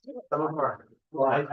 Some of our live.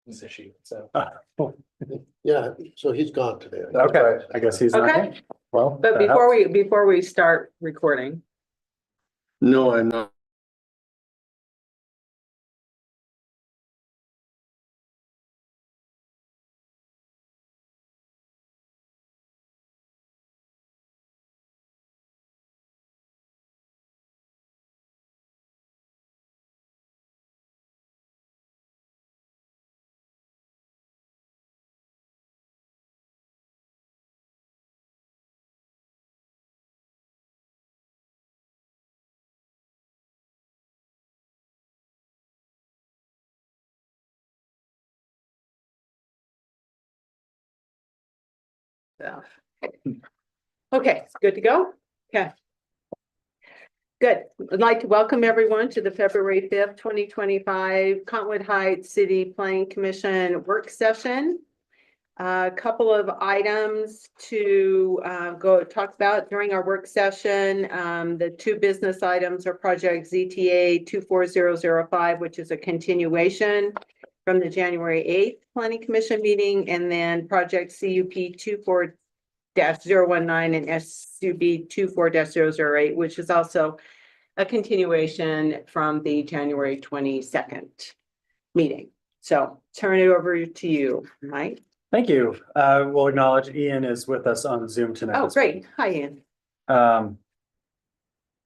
This issue, so. Yeah, so he's gone today. Okay, I guess he's not. Okay. here. Well. But that helps. before we start recording, No, I'm not. so. Okay, good to go? Okay. Good. I'd like to welcome everyone to the February 5th, 2025 Contwood Heights City Planning Commission work session. A couple of items to go talk about during our work session. The two business items are project ZTA 24005, which is a continuation from the January 8th Planning Commission meeting, and then project CUP 24-019 and SUB 24-008, which is also a continuation from the January 22nd meeting. So turn it over to you, Mike. Thank you. We'll acknowledge Ian is with us on Zoom tonight. Oh, great. Hi, Ian.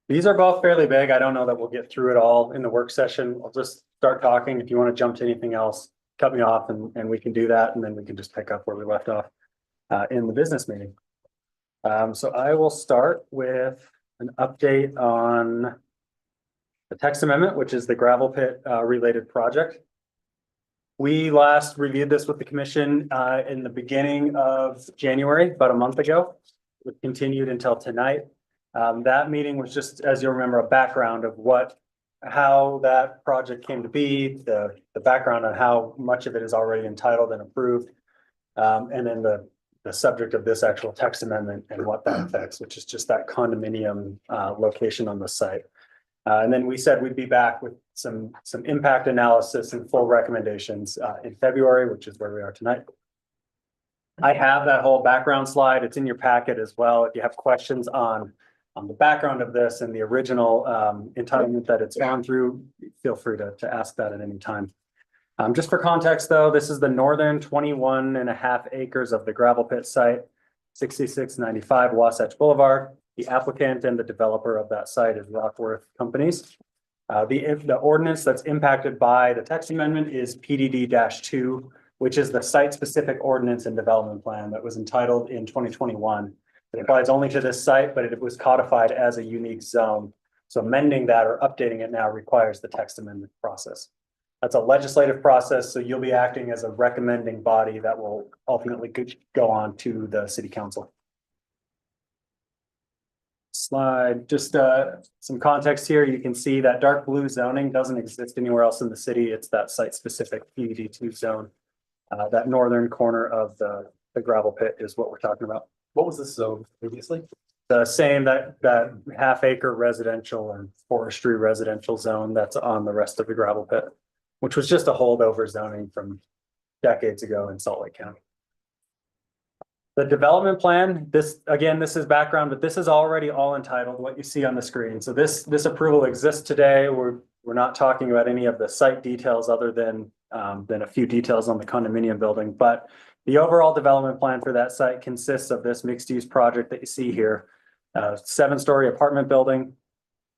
These are both fairly big. I don't know that we'll get through it all in the work session. I'll just start talking. If you want to jump to anything else, cut me off and we can do that. And then we can just pick up where we left off in the business meeting. So I will start with an update on the text amendment, which is the gravel pit related project. We last reviewed this with the commission in the beginning of January, about a month ago. It continued until tonight. That meeting was just, as you'll remember, a background of how that project came to be, the background on how much of it is already entitled and approved. And then the subject of this actual text amendment and what that affects, which is just that condominium location on the site. And then we said we'd be back with some impact analysis and full recommendations in February, which is where we are tonight. I have that whole background slide. It's in your packet as well. If you have questions on the background of this and the original entitlement that it's gone through, feel free to ask that at any time. Just for context, though, this is the northern 21.5 acres of the gravel pit site, 6695 Wasatch Boulevard. The applicant and the developer of that site is Rockworth Companies. The ordinance that's impacted by the text amendment is PDD-2, which is the site-specific ordinance and development plan that was entitled in 2021. It applies only to this site, but it was codified as a unique zone. So amending that or updating it now requires the text amendment process. That's a legislative process, so you'll be acting as a recommending body that will ultimately go on to the city council. Slide, just some context here. You can see that dark blue zoning doesn't exist anywhere else in the city. It's that site-specific PUD2 zone. That northern corner of the gravel pit is what we're talking about. What was this zone previously? The same, that half-acre residential and forestry residential zone that's on the rest of the gravel pit, which was just a holdover zoning from decades ago in Salt Lake County. The development plan, this is background, but this is already all entitled, what you see on the screen. So this approval exists today. We're not talking about any of the site details other than a few details on the condominium building, but the overall development plan for that site consists of this mixed-use project that you see here. 7-story apartment building,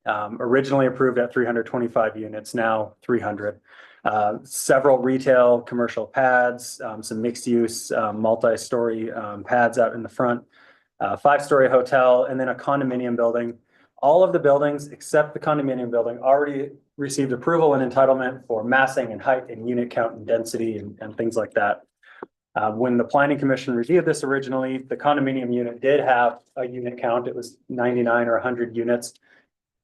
originally approved at 325 units, now 300. Several retail commercial pads, some mixed use, multi-story pads out in the front, 5-story hotel, and then a condominium building. All of the buildings except the condominium building already received approval and entitlement for massing and height and unit count and density and things like that. When the planning commission reviewed this originally, the condominium unit did have a unit count. It was 99 or 100 units.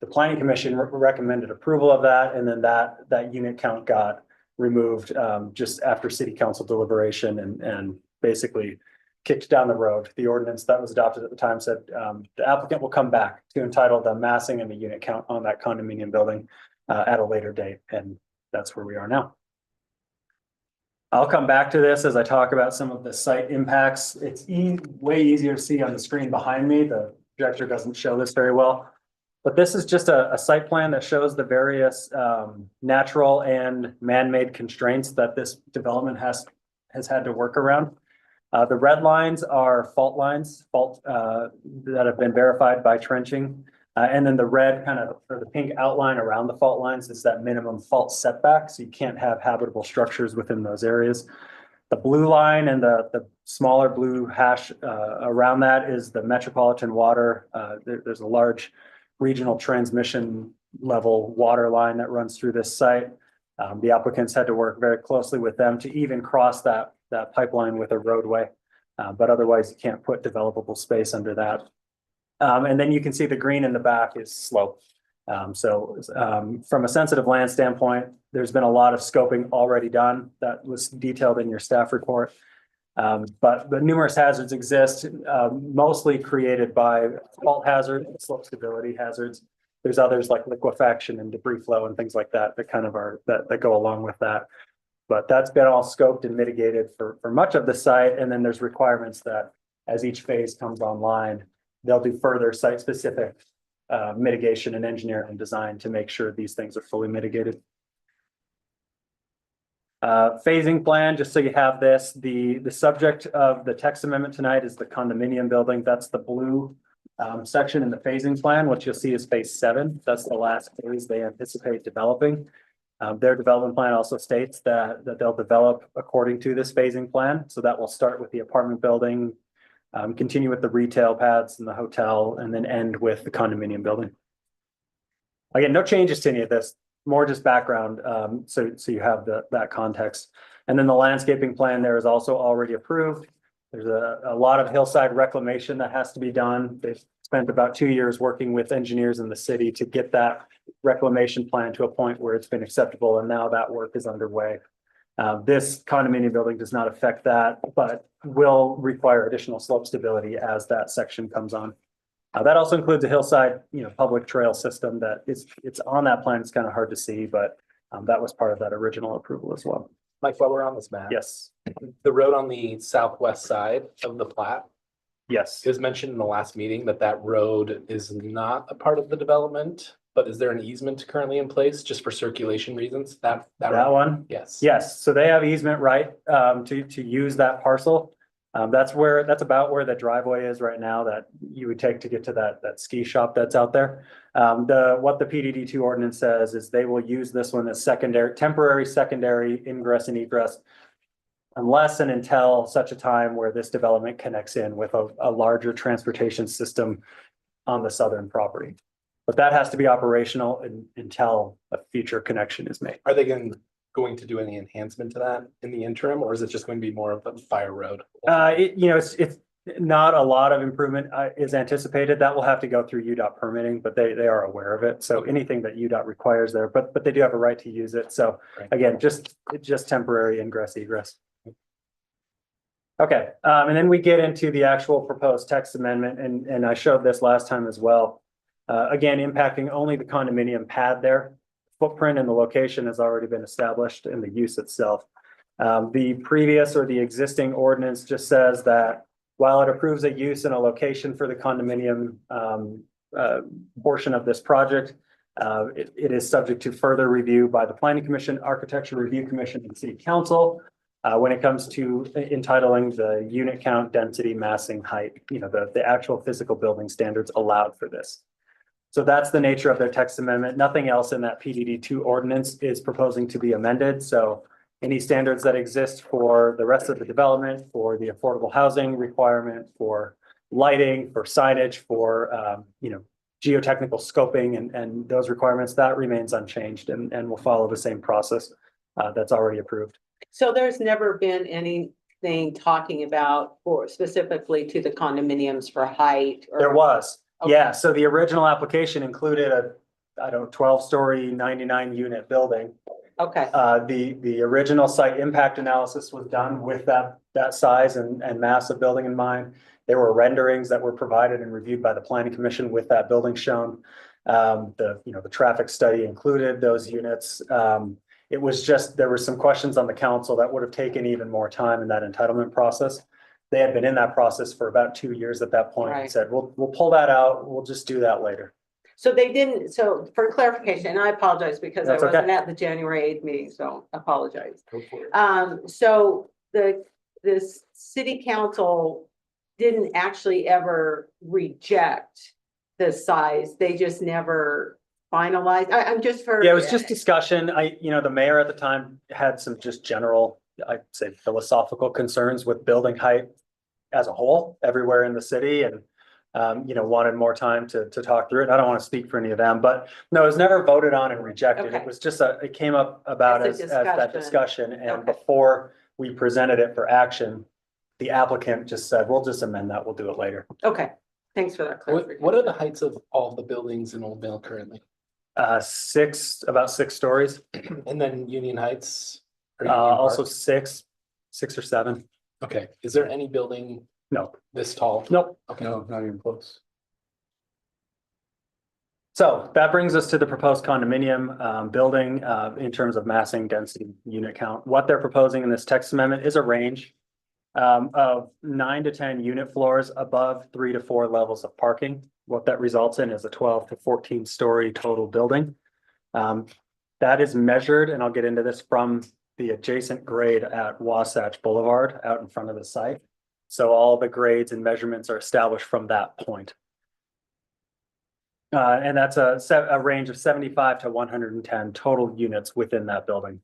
The planning commission recommended approval of that, and then that unit count got removed just after city council deliberation and basically kicked down the road. The ordinance that was adopted at the time said the applicant will come back to entitle the massing and the unit count on that condominium building at a later date, and that's where we are now. I'll come back to this as I talk about some of the site impacts. It's way easier to see on the screen behind me. The projector doesn't show this very well. But this is just a site plan that shows the various natural and man-made constraints that this development has had to work around. The red lines are fault lines, that have been verified by trenching. And then the red or the pink outline around the fault lines is that minimum fault setback. So you can't have habitable structures within those areas. The blue line and the smaller blue hash around that is the metropolitan water. There's a large regional transmission level water line that runs through this site. The applicants had to work very closely with them to even cross that pipeline with a roadway, but otherwise you can't put developable space under that. And then you can see the green in the back is slope. From a sensitive land standpoint, there's been a lot of scoping already done that was detailed in your staff report. But the numerous hazards exist, mostly created by fault hazard and slope stability hazards. There's others like liquefaction and debris flow and things like that that go along with that. But that's been all scoped and mitigated for much of the site. And then there's requirements that as each phase comes online, they'll do further site-specific mitigation and engineering and design to make sure these things are fully mitigated. Phasing plan, just so you have this, the subject of the text amendment tonight is the condominium building. That's the blue section in the phasing plan. What you'll see is phase 7. That's the last phase they anticipate developing. Their development plan also states that they'll develop according to this phasing plan. So that will start with the apartment building, continue with the retail pads and the hotel, and then end with the condominium building. Again, no changes to any of this, more just background, so you have that context. And then the landscaping plan there is also already approved. There's a lot of hillside reclamation that has to be done. They've spent about 2 years working with engineers in the city to get that reclamation plan to a point where it's been acceptable, and now that work is underway. This condominium building does not affect that, but will require additional slope stability as that section comes on. That also includes a hillside, public trail system that it's on that plan. It's kind of hard to see, but that was part of that original approval as well. Mike, while we're on this map. Yes, The road on the southwest side of the plat, yes. it was mentioned in the last meeting that road is not a part of the development, but is there an easement currently in place just for circulation reasons? That That one? Yes. Yes, so they have easement right to use that parcel. That's about where the driveway is right now that you would take to get to that ski shop that's out there. What the PDD 2 ordinance says is they will use this one as temporary secondary ingress and egress unless and until such a time where this development connects in with a larger transportation system on the southern property. But that has to be operational until a future connection is made. Are they going to do any enhancement to that in the interim, or is it just going to be more of a fire road? It's not a lot of improvement is anticipated. That will have to go through UDOT permitting, but they are aware of it. So anything that UDOT requires there, but they do have a right to use it. So Right. again, just temporary ingress egress. Okay, and then we get into the actual proposed text amendment, and I showed this last time as well. Again, impacting only the condominium pad there. Footprint and the location has already been established in the use itself. The previous or the existing ordinance just says that while it approves a use and a location for the condominium portion of this project, it is subject to further review by the Planning Commission, Architecture Review Commission, and City Council when it comes to entitling the unit count, density, massing, height, the actual physical building standards allowed for this. So that's the nature of their text amendment. Nothing else in that PDD 2 ordinance is proposing to be amended. So any standards that exist for the rest of the development, for the affordable housing requirement, for lighting, for signage, for geotechnical scoping and those requirements, that remains unchanged and will follow the same process that's already approved. So there's never been anything talking about or specifically to the condominiums for height or? There was. Okay. Yeah, so the original application included a 12-story, 99-unit building. Okay, The original site impact analysis was done with that size and mass of building in mind. There were renderings that were provided and reviewed by the Planning Commission with that building shown. The traffic study included those units. It was just, there were some questions on the council that would have taken even more time in that entitlement process. They had been in that process for about 2 years at that point and Right. said, we'll pull that out. We'll just do that later. so they didn't, so for clarification, and I apologize because I That's okay. wasn't at the January 8th meeting, so I apologize. Go for it. So this city council didn't actually ever reject the size, they just never finalized, I'm just for. Yeah, it was just discussion. The mayor at the time had some just general, I'd say philosophical concerns with building height as a whole everywhere in the city and, wanted more time to talk through it. I don't want to speak for any of them, but no, it was never voted on and rejected. Okay. It was just it came up about As a as that discussion. And Okay. before we presented it for action, the applicant just said, we'll just amend that. We'll do it later. Okay, thanks for that clarification. What are the heights of all the buildings in Old Mill currently? About 6 stories, And then Union Heights? or Union also Park? 6 or 7. Okay, is there any building No, this tall? nope. Okay. not even close. So that brings us to the proposed condominium building in terms of massing, density, unit count. What they're proposing in this text amendment is a range of 9 to 10 unit floors above 3 to 4 levels of parking. What that results in is a 12 to 14-story total building. That is measured, and I'll get into this, from the adjacent grade at Wasatch Boulevard out in front of the site. So all the grades and measurements are established from that point. And that's a range of 75 to 110 total units within that building.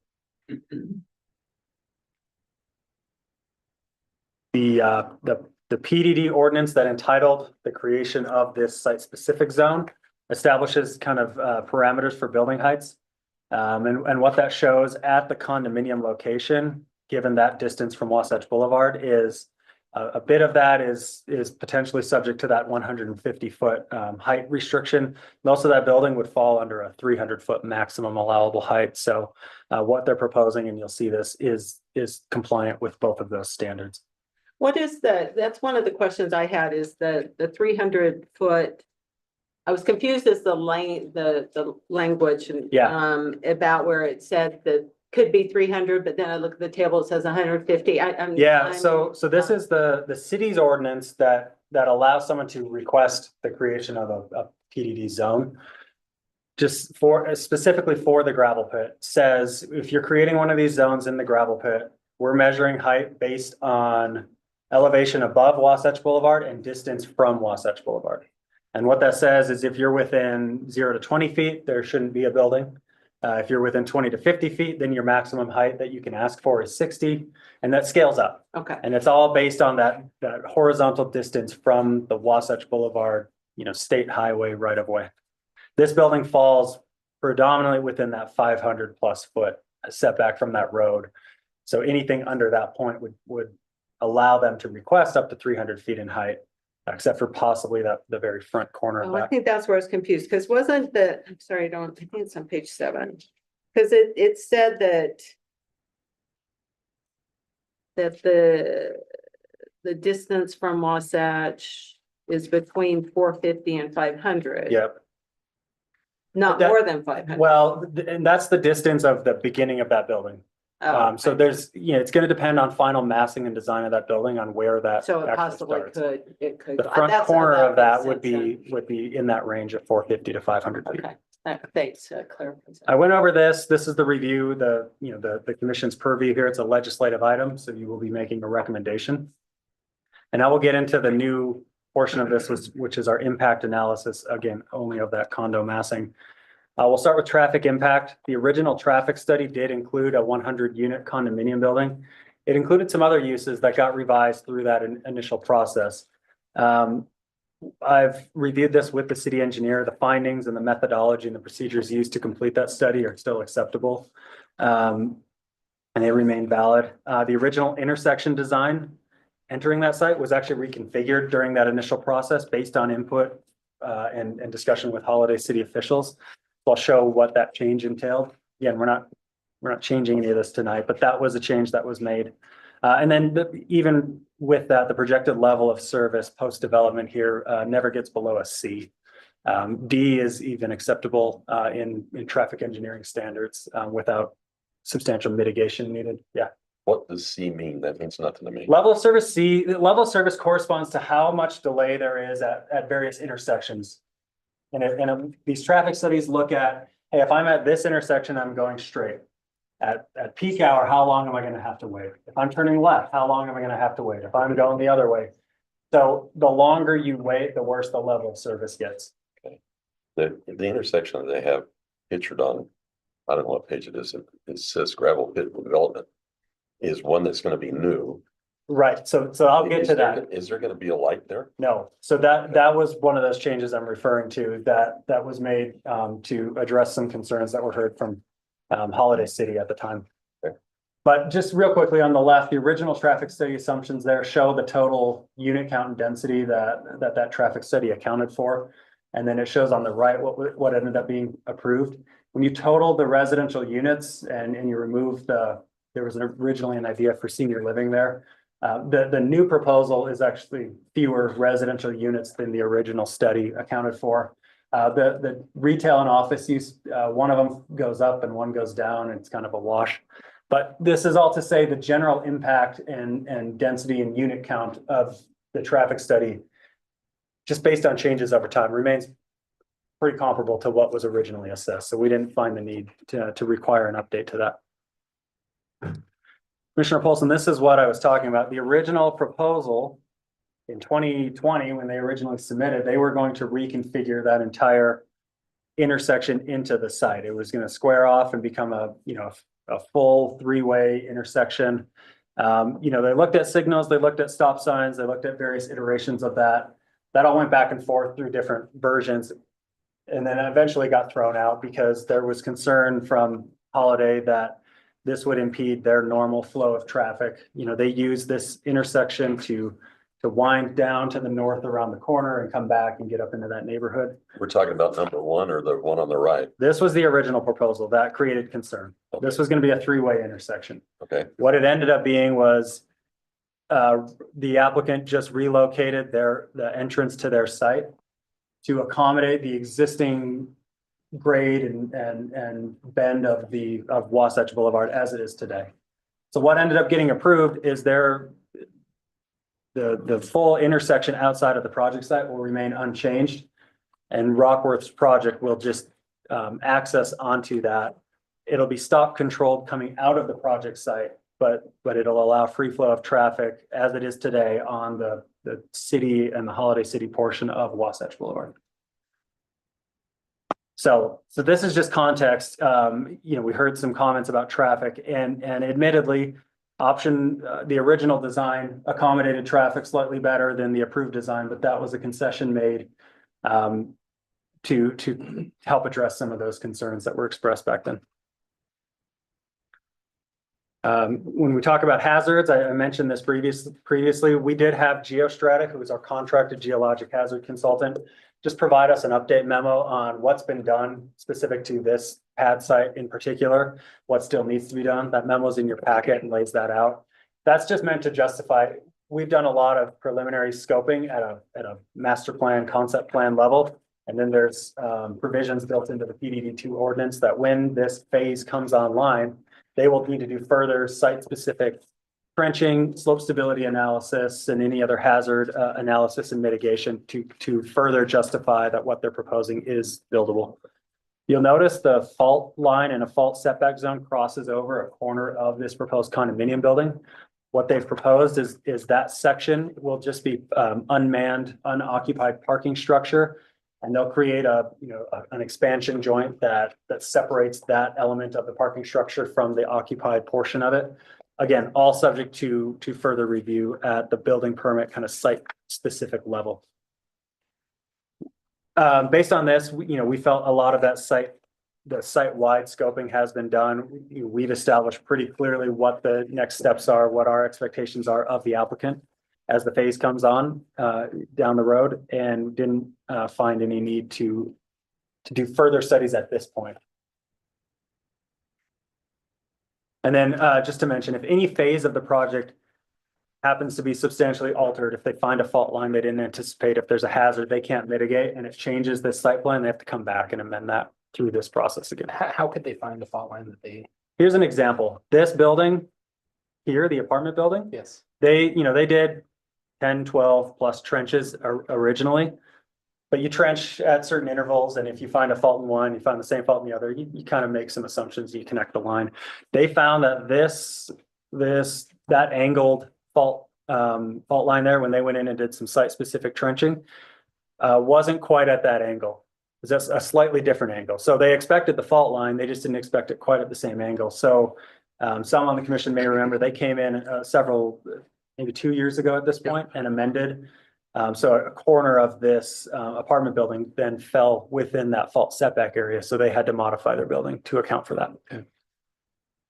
The PDD ordinance that entitled the creation of this site-specific zone establishes kind of parameters for building heights. And what that shows at the condominium location, given that distance from Wasatch Boulevard, is a bit of that is potentially subject to that 150-foot height restriction. Most of that building would fall under a 300-foot maximum allowable height. So what they're proposing, and you'll see this, is compliant with both of those standards. What is that's one of the questions I had, is the 300-foot. I was confused as the language and about where it said that could be 300, but then I look at the table, it says 150. So this is the city's ordinance that allows someone to request the creation of a PDD zone. Just specifically for the gravel pit, says if you're creating one of these zones in the gravel pit, we're measuring height based on elevation above Wasatch Boulevard and distance from Wasatch Boulevard. And what that says is if you're within 0 to 20 feet, there shouldn't be a building. If you're within 20 to 50 feet, then your maximum height that you can ask for is 60, and that scales up. Okay. And it's all based on that horizontal distance from the Wasatch Boulevard, state highway right of way. This building falls predominantly within that 500 plus foot setback from that road. So anything under that point would allow them to request up to 300 feet in height, except for possibly the very front corner of Oh, I that. think that's where I was confused, because wasn't I'm sorry, I think it's on page 7. Because it said that the distance from Wasatch is between 450 and 500. Yep. Not That- more than 500. Well, and that's the distance of the beginning of that building. Oh, So there's, it's going to depend on final massing and design of that building on where that so it actually possibly starts. it could. The front that's- corner of that makes sense would be in that range of 450 to 500 then. feet. Okay, thanks, clarification. I went over this. This is the review, the commission's purview here. It's a legislative item, so you will be making a recommendation. And I will get into the new portion of this, which is our impact analysis, again, only of that condo massing. We'll start with traffic impact. The original traffic study did include a 100-unit condominium building. It included some other uses that got revised through that initial process. I've reviewed this with the city engineer. The findings and the methodology and the procedures used to complete that study are still acceptable, and they remain valid. The original intersection design entering that site was actually reconfigured during that initial process based on input and discussion with Holiday City officials. So I'll show what that change entailed. Again, we're not changing any of this tonight, but that was a change that was made. And then even with that, the projected level of service post-development here never gets below a C. D is even acceptable in traffic engineering standards without substantial mitigation needed. Yeah. What does C mean? That means nothing to me. Level of service C, the level of service corresponds to how much delay there is at various intersections. And these traffic studies look at, hey, if I'm at this intersection, I'm going straight. At peak hour, how long am I going to have to wait? If I'm turning left, how long am I going to have to wait? If I'm going the other way. So the longer you wait, the worse the level of service gets. The intersection that they have pictured on, I don't know what page it is, it says gravel pit development, is one that's gonna be new. Right, so I'll get to that. Is there gonna be a light there? No, so that was one of those changes I'm referring to that was made to address some concerns that were heard from Holiday City at the time. Okay. But just real quickly on the left, the original traffic study assumptions there show the total unit count and density that traffic study accounted for. And then it shows on the right what ended up being approved. When you total the residential units and you remove there was originally an idea for senior living there. The new proposal is actually fewer residential units than the original study accounted for. The retail and office use, one of them goes up and one goes down, and it's kind of a wash. But this is all to say the general impact and density and unit count of the traffic study, just based on changes over time, remains pretty comparable to what was originally assessed. So we didn't find the need to require an update to that. Commissioner Polson, this is what I was talking about. The original proposal in 2020, when they originally submitted, they were going to reconfigure that entire intersection into the site. It was gonna square off and become a, a full three-way intersection. They looked at signals, they looked at stop signs, they looked at various iterations of that. That all went back and forth through different versions. And then eventually got thrown out because there was concern from Holiday that this would impede their normal flow of traffic. They use this intersection to wind down to the north around the corner and come back and get up into that neighborhood. We're talking about number one or the one on the right? This was the original proposal that created concern. This was gonna be a three-way intersection. Okay, What it ended up being was the applicant just relocated the entrance to their site to accommodate the existing grade and bend of Wasatch Boulevard as it is today. So what ended up getting approved is the full intersection outside of the project site will remain unchanged. And Rockworth's project will just access onto that. It'll be stop controlled coming out of the project site, but it'll allow free flow of traffic as it is today on the city and the Holiday City portion of Wasatch Boulevard. So this is just context. We heard some comments about traffic and admittedly, the original design accommodated traffic slightly better than the approved design, but that was a concession made to help address some of those concerns that were expressed back then. When we talk about hazards, I mentioned this previously, we did have Geostrata, who is our contracted geologic hazard consultant, just provide us an update memo on what's been done specific to this pad site in particular, what still needs to be done. That memo is in your packet and lays that out. That's just meant to justify, we've done a lot of preliminary scoping at a master plan, concept plan level. And then there's provisions built into the PDD2 ordinance that when this phase comes online, they will need to do further site-specific trenching, slope stability analysis, and any other hazard analysis and mitigation to further justify that what they're proposing is buildable. You'll notice the fault line and a fault setback zone crosses over a corner of this proposed condominium building. What they've proposed is that section will just be unmanned, unoccupied parking structure. And they'll create an expansion joint that separates that element of the parking structure from the occupied portion of it. Again, all subject to further review at the building permit kind of site specific level. Based on this, we felt a lot of that the site-wide scoping has been done. We've established pretty clearly what the next steps are, what our expectations are of the applicant as the phase comes on down the road, and didn't find any need to do further studies at this point. And then just to mention, if any phase of the project happens to be substantially altered, if they find a fault line they didn't anticipate, if there's a hazard they can't mitigate and it changes this site plan, they have to come back and amend that through this process again. How could they find a fault line that they? Here's an example. This building here, the apartment building, Yes. they did 10, 12 plus trenches originally. But you trench at certain intervals, and if you find a fault in one, you find the same fault in the other, you kind of make some assumptions, you connect the line. They found that that angled fault line there, when they went in and did some site-specific trenching, wasn't quite at that angle. It was a slightly different angle. So they expected the fault line, they just didn't expect it quite at the same angle. So some on the commission may remember, they came in maybe 2 years ago at this point and amended. So a corner of this apartment building then fell within that fault setback area. So they had to modify their building to account for that. Okay.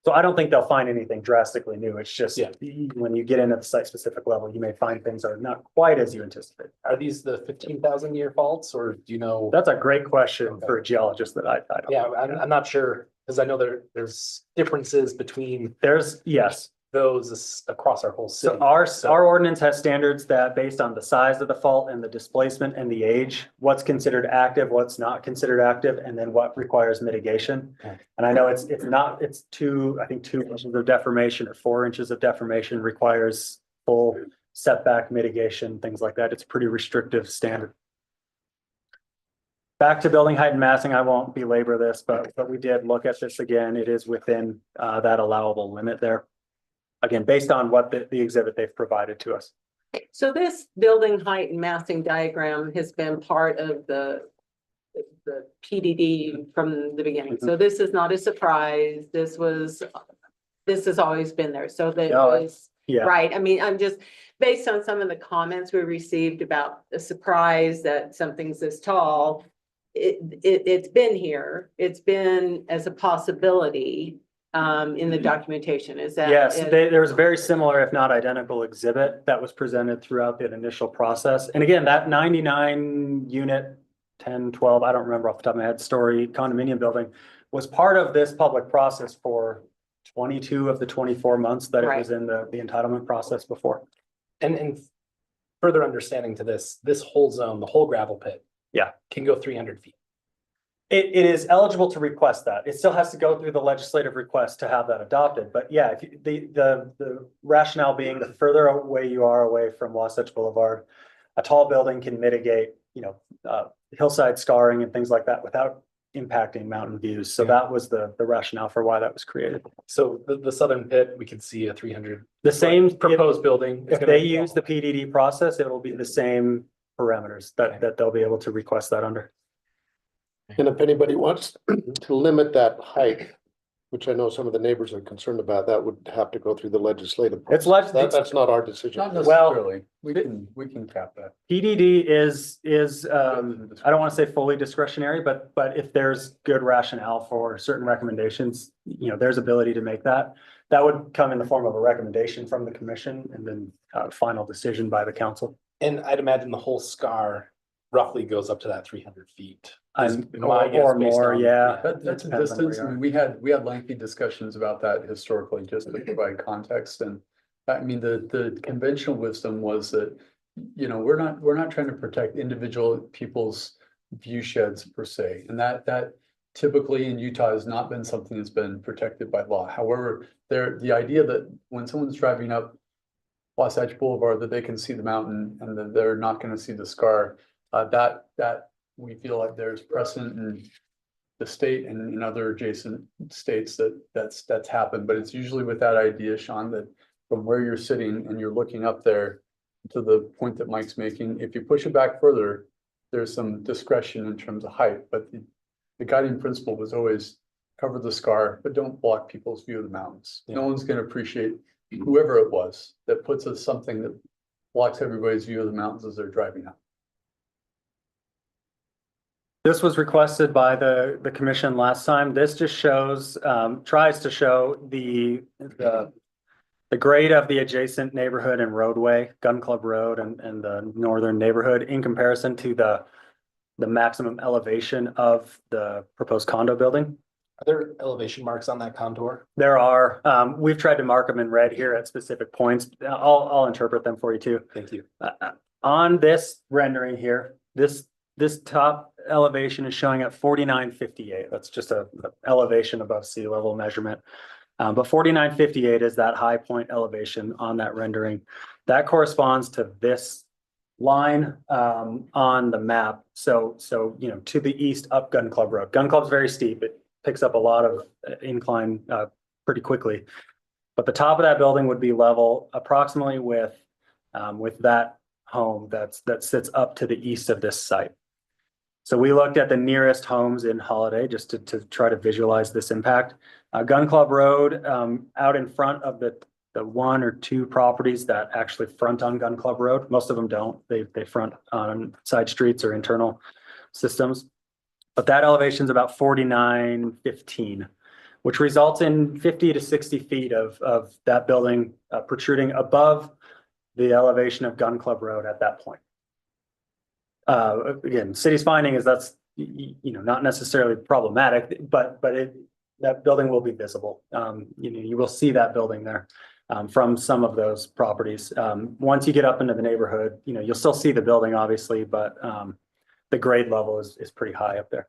So I don't think they'll find anything drastically new. It's just Yeah. when you get into the site specific level, you may find things are not quite as you anticipate. Are these the 15,000 year faults, or do you know? That's a great question for a geologist that I don't Yeah, know. I'm not sure, because I know there's differences between Yes. those across our whole city. So our ordinance has standards that based on the size of the fault and the displacement and the age, what's considered active, what's not considered active, and then what requires mitigation. Okay. And I know it's 2 inches of deformation or 4 inches of deformation requires full setback mitigation, things like that. It's a pretty restrictive standard. Back to building height and massing, I won't belabor this, but we did look at this again. It is within that allowable limit there. Again, based on what the exhibit they've provided to us. So this building height and massing diagram has been part of the PDD from the beginning. So this is not a surprise. This has always been there. So that No, was, Yeah, right. I mean, I'm just, based on some of the comments we received about the surprise that something's this tall. It's been here. It's been as a possibility in the documentation. Is that? yes, there was a very similar, if not identical exhibit that was presented throughout the initial process. And again, that 99 unit, 10, 12, I don't remember off the top of my head, story condominium building was part of this public process for 22 of the 24 months that it was in the entitlement process before. And further understanding to this whole zone, the whole gravel pit. Yeah. Can go 300 feet. It is eligible to request that. It still has to go through the legislative request to have that adopted. But yeah, if the rationale being the further away you are away from Wasatch Boulevard, a tall building can mitigate, hillside scarring and things like that without impacting mountain views. So that was the rationale for why that was created. So the southern pit, we could see a 300 The same proposed building. If they use the PDD process, it will be the same parameters that they'll be able to request that under. And if anybody wants to limit that height, which I know some of the neighbors are concerned about, that would have to go through the legislative. It's process. That's not our decision. Not Well, necessarily. We can cap that. PDD is I don't want to say fully discretionary, but if there's good rationale for certain recommendations, there's ability to make that. That would come in the form of a recommendation from the commission and then final decision by the council. And I'd imagine the whole scar roughly goes up to that 300 feet. Or more, yeah. That's a Depends on where distance. you I are. mean, we had lengthy discussions about that historically, just to provide context. And I mean, the conventional wisdom was that, we're not trying to protect individual people's view sheds per se. And that typically in Utah has not been something that's been protected by law. However, the idea that when someone's driving up Wasatch Boulevard, that they can see the mountain and that they're not going to see the scar, that we feel like there's precedent in the state and in other adjacent states that's happened, but it's usually with that idea, Sean, that from where you're sitting and you're looking up there to the point that Mike's making, if you push it back further, there's some discretion in terms of height, but the guiding principle was always cover the scar, but don't block people's view of the mountains. No one's going to appreciate whoever it was that puts us something that blocks everybody's view of the mountains as they're driving up. This was requested by the commission last time. This just shows, tries to show the grade of the adjacent neighborhood and roadway, Gun Club Road and the northern neighborhood in comparison to the maximum elevation of the proposed condo building. Are there elevation marks on that contour? There are, we've tried to mark them in red here at specific points. I'll interpret them for you too. Thank you. On this rendering here, this top elevation is showing at 4958. That's just a elevation above sea level measurement. But 4958 is that high point elevation on that rendering. That corresponds to this line on the map. So to the east up Gun Club Road. Gun Club's very steep. It picks up a lot of incline pretty quickly. But the top of that building would be level approximately with that home that sits up to the east of this site. So we looked at the nearest homes in Holiday just to try to visualize this impact. Gun Club Road, out in front of the one or two properties that actually front on Gun Club Road. Most of them don't. They front on side streets or internal systems. But that elevation is about 4915, which results in 50 to 60 feet of that building protruding above the elevation of Gun Club Road at that point. Again, city's finding is that's not necessarily problematic, but that building will be visible. You will see that building there from some of those properties. Once you get up into the neighborhood, you'll still see the building obviously, but the grade level is pretty high up there.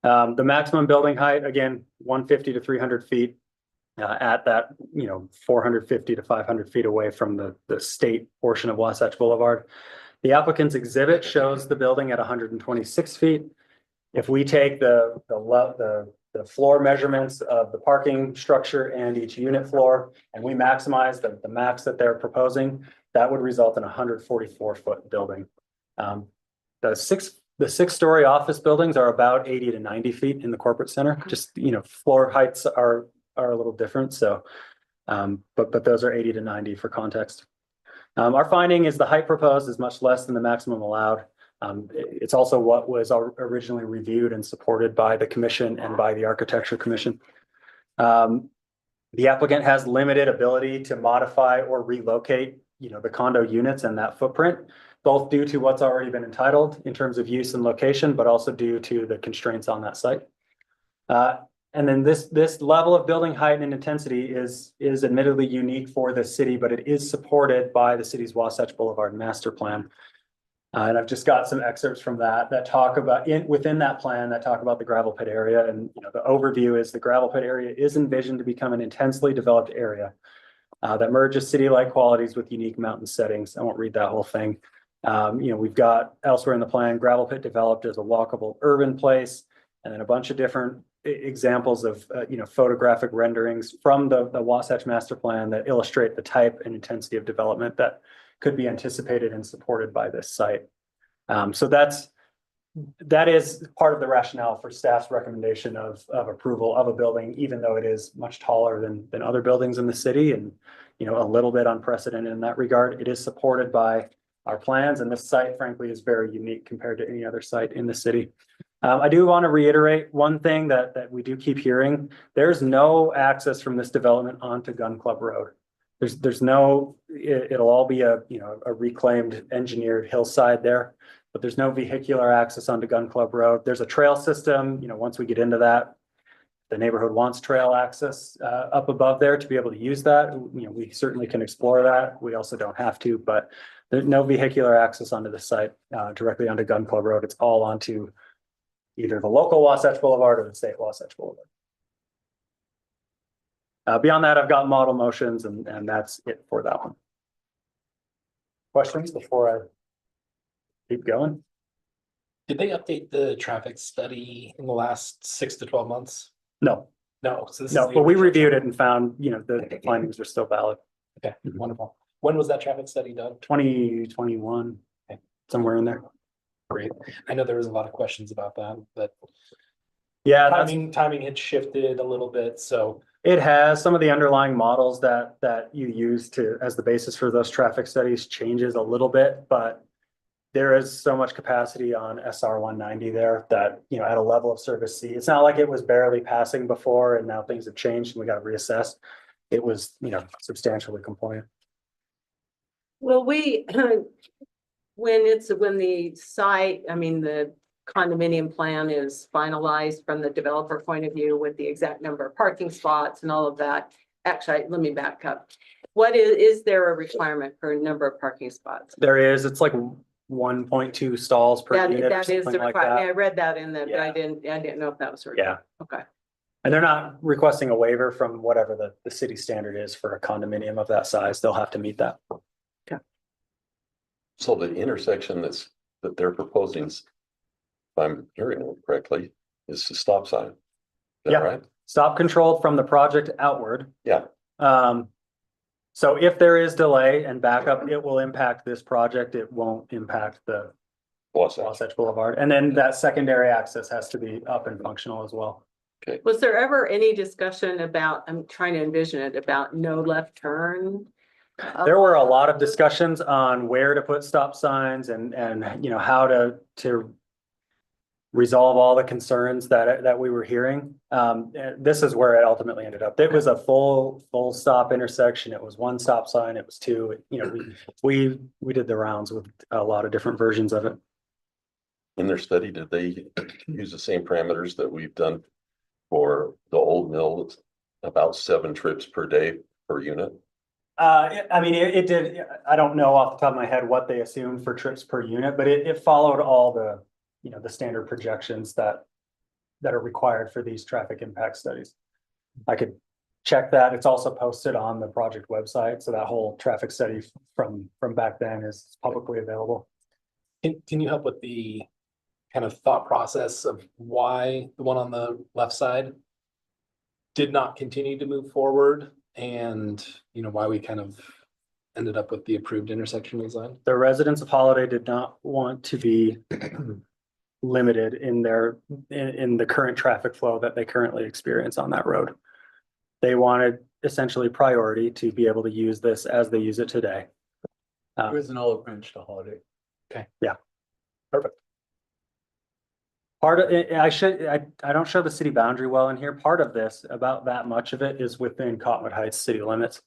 The maximum building height, again, 150 to 300 feet at that, 450 to 500 feet away from the state portion of Wasatch Boulevard. The applicant's exhibit shows the building at 126 feet. If we take the the floor measurements of the parking structure and each unit floor, and we maximize the max that they're proposing, that would result in a 144-foot building. The six-story office buildings are about 80 to 90 feet in the corporate center. Just, floor heights are a little different, so, but those are 80 to 90 for context. Our finding is the height proposed is much less than the maximum allowed. It's also what was originally reviewed and supported by the commission and by the Architecture Commission. The applicant has limited ability to modify or relocate, the condo units and that footprint, both due to what's already been entitled in terms of use and location, but also due to the constraints on that site. And then this level of building height and intensity is admittedly unique for the city, but it is supported by the city's Wasatch Boulevard master plan. And I've just got some excerpts from that talk about within that plan that talk about the gravel pit area. And the overview is the gravel pit area is envisioned to become an intensely developed area that merges city-like qualities with unique mountain settings. I won't read that whole thing. We've got elsewhere in the plan, gravel pit developed as a walkable urban place, and then a bunch of different examples of photographic renderings from the Wasatch master plan that illustrate the type and intensity of development that could be anticipated and supported by this site. So that is part of the rationale for staff's recommendation of approval of a building, even though it is much taller than other buildings in the city and a little bit unprecedented in that regard. It is supported by our plans, and this site, frankly, is very unique compared to any other site in the city. I do want to reiterate one thing that we do keep hearing. There's no access from this development onto Gun Club Road. There's no, it'll all be a reclaimed engineered hillside there, but there's no vehicular access onto Gun Club Road. There's a trail system, once we get into that, the neighborhood wants trail access up above there to be able to use that. We certainly can explore that. We also don't have to, but there's no vehicular access onto the site directly onto Gun Club Road. It's all onto either the local Wasatch Boulevard or the state Wasatch Boulevard. Beyond that, I've got model motions and that's it for that one. Questions before I keep going? Did they update the traffic study in the last 6 to 12 months? No, No, so this is no, the but we original. reviewed it and found, the findings are still valid. Okay, wonderful. When was that traffic study done? 2021, Okay. somewhere in there. Great. I know there was a lot of questions about that, but Yeah, timing had shifted a little bit, so. it has some of the underlying models that you use as the basis for those traffic studies changes a little bit, but there is so much capacity on SR 190 there that, at a level of service C, it's not like it was barely passing before and now things have changed and we got to reassess. It was, substantially compliant. Will we, when the site, the condominium plan is finalized from the developer point of view with the exact number of parking spots and all of that. Actually, let me back up. What is there a requirement for a number of parking spots? There is, it's like 1.2 stalls per unit or That is the something like requirement. I that. read that in the, but I Yeah. didn't know if that was. Yeah. Okay. And they're not requesting a waiver from whatever the city standard is for a condominium of that size. They'll have to meet that. So the intersection that they're proposing, if I'm hearing it correctly, is the stop sign. Is that Yeah. right? Stop controlled from the project outward. Yeah. So if there is delay and backup, it will impact this project. It won't impact the Wasatch. Wasatch Boulevard. And then that secondary access has to be up and functional as well. Was there ever any discussion about, I'm trying to envision it, about no left turn? There were a lot of discussions on where to put stop signs and how to resolve all the concerns that we were hearing. This is where it ultimately ended up. It was a full stop intersection. It was one stop sign. It was two. We did the rounds with a lot of different versions of it. In their study, did they use the same parameters that we've done for the old mill, about 7 trips per day per unit? It did, I don't know off the top of my head what they assumed for trips per unit, but it followed all the, the standard projections that are required for these traffic impact studies. I could check that. It's also posted on the project website. So that whole traffic study from back then is publicly available. Can you help with the kind of thought process of why the one on the left side? did not continue to move forward and, you know, why we kind of ended up with the approved intersection design? The residents of Holiday did not want to be limited in in the current traffic flow that they currently experience on that road. They wanted essentially priority to be able to use this as they use it today. There's an olive branch to Holiday. Part of it, I don't show the city boundary well in here. Part of this, about that much of it is within Cottonwood Heights city limits.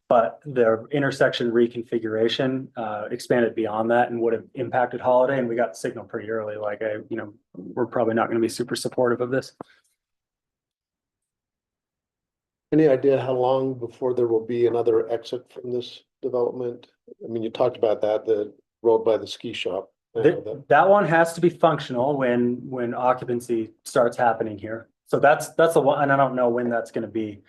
But the intersection reconfiguration expanded beyond that and would have impacted Holiday, and we got the signal pretty early, like, we're probably not gonna be super supportive of this. Any idea how long before there will be another exit from this development? I mean, you talked about that, the road by the ski shop. That one has to be functional when occupancy starts happening here. So that's the one, and I don't know when that's gonna be.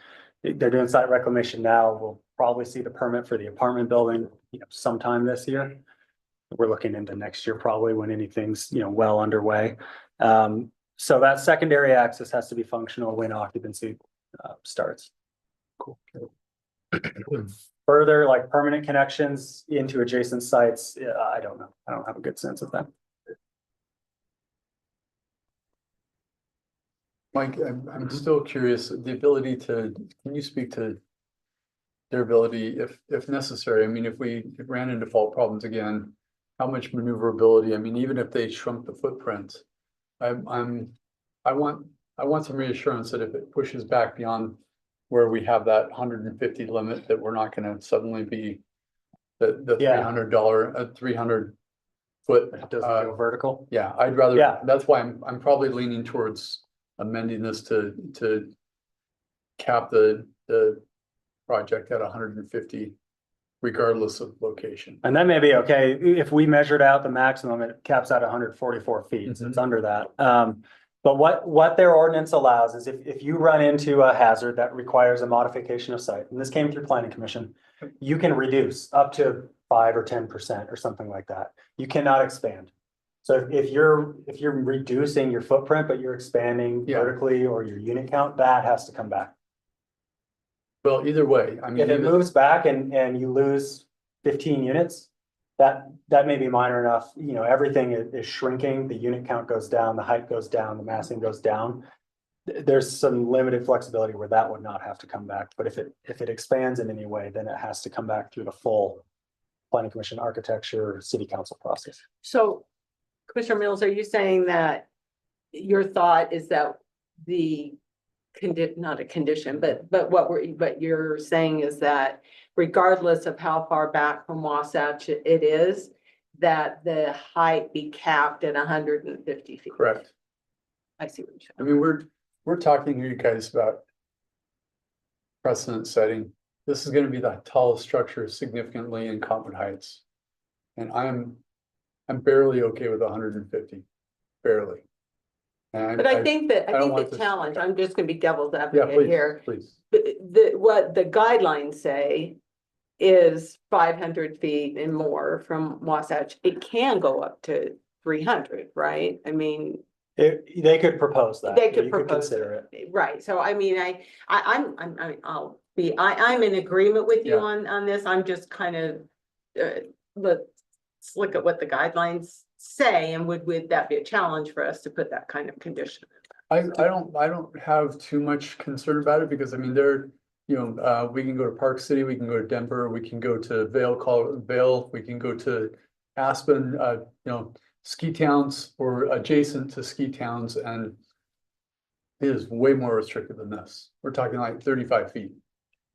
They're doing site reclamation now. We'll probably see the permit for the apartment building, sometime this year. We're looking into next year, probably when anything's, well underway. So that secondary access has to be functional when occupancy starts. Cool. Further, like permanent connections into adjacent sites, I don't know. I don't have a good sense of that. Mike, I'm still curious, the ability to, can you speak to their ability, if necessary? I mean, if we ran into fault problems again, how much maneuverability? I mean, even if they shrunk the footprint, I want some reassurance that if it pushes back beyond where we have that 150 limit, that we're not gonna suddenly be the Yeah. $300, 300 foot. It doesn't go vertical. Yeah, I'd rather, Yeah. that's why I'm probably leaning towards amending this to cap the project at 150 regardless of location. And that may be okay. If we measured out the maximum, it caps out 144 feet, so it's Mhm. under that. But what their ordinance allows is if you run into a hazard that requires a modification of site, and this came through planning commission, you can reduce up to 5 or 10% or something like that. You cannot expand. So if you're reducing your footprint, but you're expanding Yeah. vertically or your unit count, that has to come back. Well, either way, I mean, If it even- moves back and you lose 15 units, that may be minor enough, everything is shrinking, the unit count goes down, the height goes down, the massing goes down. There's some limited flexibility where that would not have to come back, but if it expands in any way, then it has to come back through the full planning commission, architecture, city council process. So Commissioner Mills, are you saying that your thought is that the not a condition, but what you're saying is that regardless of how far back from Wasatch it is, that the height be capped at 150 feet? correct. I see what you're I saying. mean, we're talking here, you guys, about precedent setting. This is gonna be the tallest structure significantly in Cottonwood Heights. And I'm barely okay with 150, barely. And But I think I don't want the this- challenge, I'm just gonna be devil's yeah, advocate please, here. please. What the guidelines say is 500 feet and more from Wasatch. It can go up to 300, right? I mean, They could propose that. they could You propose consider it. right, so I mean, I'm in agreement with you Yeah. on this, I'm just kind of, let's look at what the guidelines say, and would that be a challenge for us to put that kind of condition? I don't have too much concern about it because I mean, we can go to Park City, we can go to Denver, we can go to Vail, we can go to Aspen, ski towns or adjacent to ski towns, and it is way more restricted than this. We're talking like 35 feet.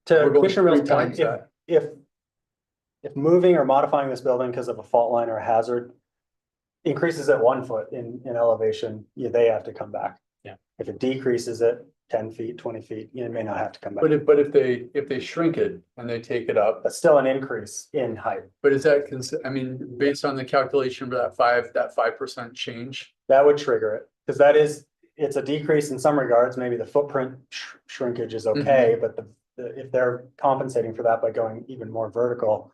To We're going Commissioner 3 Mills' point, times that. if moving or modifying this building because of a fault line or a hazard increases it 1 foot in elevation, they have to come back. Yeah. If it decreases it 10 feet, 20 feet, you may not have to come back. But if they shrink it and they take it up, That's still an increase in height. but is that, I mean, based on the calculation for that 5% change? That would trigger it, because it's a decrease in some regards. Maybe the footprint shrinkage is okay, but if they're compensating for that by going even more vertical,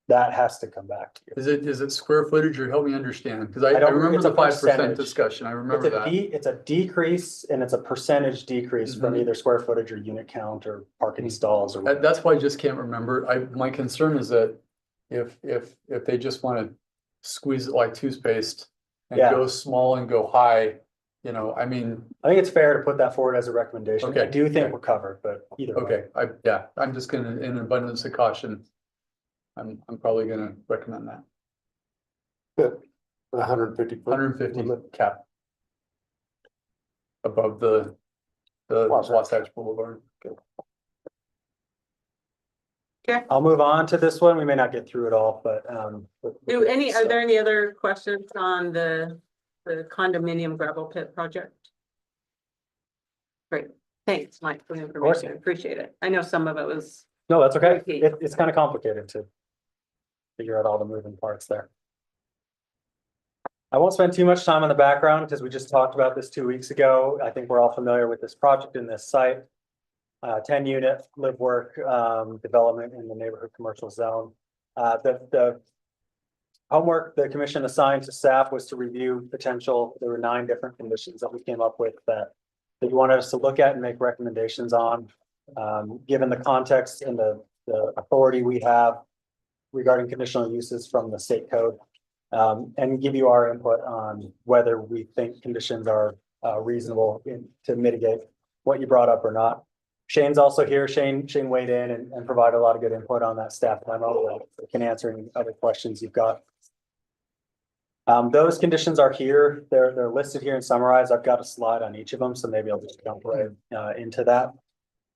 that has to come back to you. Is it square footage or help me understand? Because I I don't- remember it's a the 5% percentage. discussion. I It's remember a that. it's a decrease and it's a percentage decrease from Mhm. either square footage or unit count or parking Mhm. stalls or. That's why I just can't remember. My concern is that if they just want to squeeze it like toothpaste and Yeah. go small and go high, you know, I mean, I think it's fair to put that forward as a recommendation. I Okay, do think okay. we're covered, but either way. okay, I'm just gonna, in abundance of caution. I'm probably gonna recommend that. 150 foot. 150 limit. cap. Above the Wasatch. Wasatch Boulevard. I'll move on to this one. We may not get through it all, but Are there any other questions on the condominium gravel pit project? Great, thanks, Mike, for the information, I appreciate it. I know some of it was, No, that's okay. Repeat. It's kind of complicated to figure out all the moving parts there. I won't spend too much time on the background because we just talked about this 2 weeks ago. I think we're all familiar with this project in this site. 10-unit live work development in the neighborhood commercial zone. The homework the commission assigned to staff was to review potential. There were 9 different conditions that we came up with that you wanted us to look at and make recommendations on. Given the context and the authority we have regarding conditional uses from the state code, and give you our input on whether we think conditions are reasonable to mitigate what you brought up or not. Shane's also here. Shane weighed in and provided a lot of good input on that staff memo that can answer any other questions you've got. Those conditions are here. They're listed here and summarized. I've got a slide on each of them, so maybe I'll just jump right into that.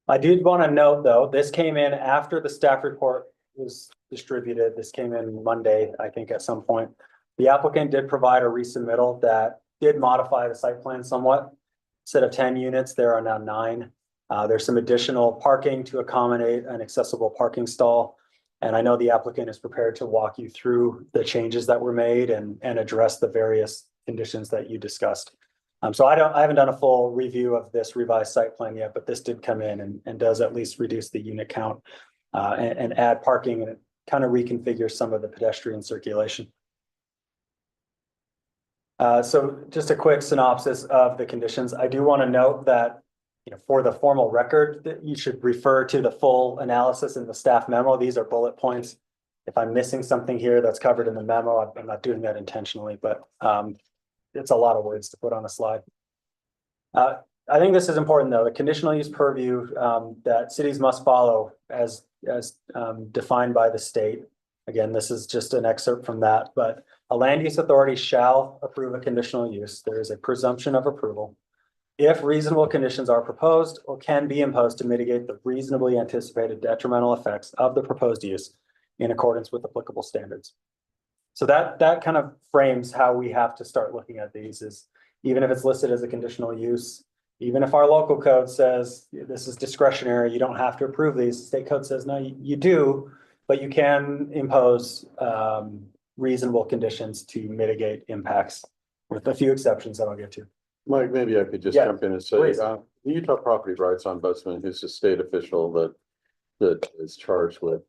I did want to note, though, this came in after the staff report was distributed. This came in Monday, I think, at some point. The applicant did provide a resubmittal that did modify the site plan somewhat. Instead of 10 units, there are now 9. There's some additional parking to accommodate an accessible parking stall. And I know the applicant is prepared to walk you through the changes that were made and address the various conditions that you discussed. So I haven't done a full review of this revised site plan yet, but this did come in and does at least reduce the unit count and add parking, and it kind of reconfigures some of the pedestrian circulation. So just a quick synopsis of the conditions. I do want to note that, for the formal record, that you should refer to the full analysis in the staff memo. These are bullet points. If I'm missing something here that's covered in the memo, I'm not doing that intentionally, but it's a lot of words to put on a slide. I think this is important, though. The conditional use purview that cities must follow as defined by the state. Again, this is just an excerpt from that, but a land use authority shall approve a conditional use. There is a presumption of approval if reasonable conditions are proposed or can be imposed to mitigate the reasonably anticipated detrimental effects of the proposed use in accordance with applicable standards. So that kind of frames how we have to start looking at these. Is even if it's listed as a conditional use, even if our local code says this is discretionary, you don't have to approve these. State code says no, you do, but you can impose reasonable conditions to mitigate impacts, with a few exceptions that I'll get to. Mike, maybe I could just Yeah, jump in and say, please. the Utah Property Rights Ombudsman, who's a state official that is charged with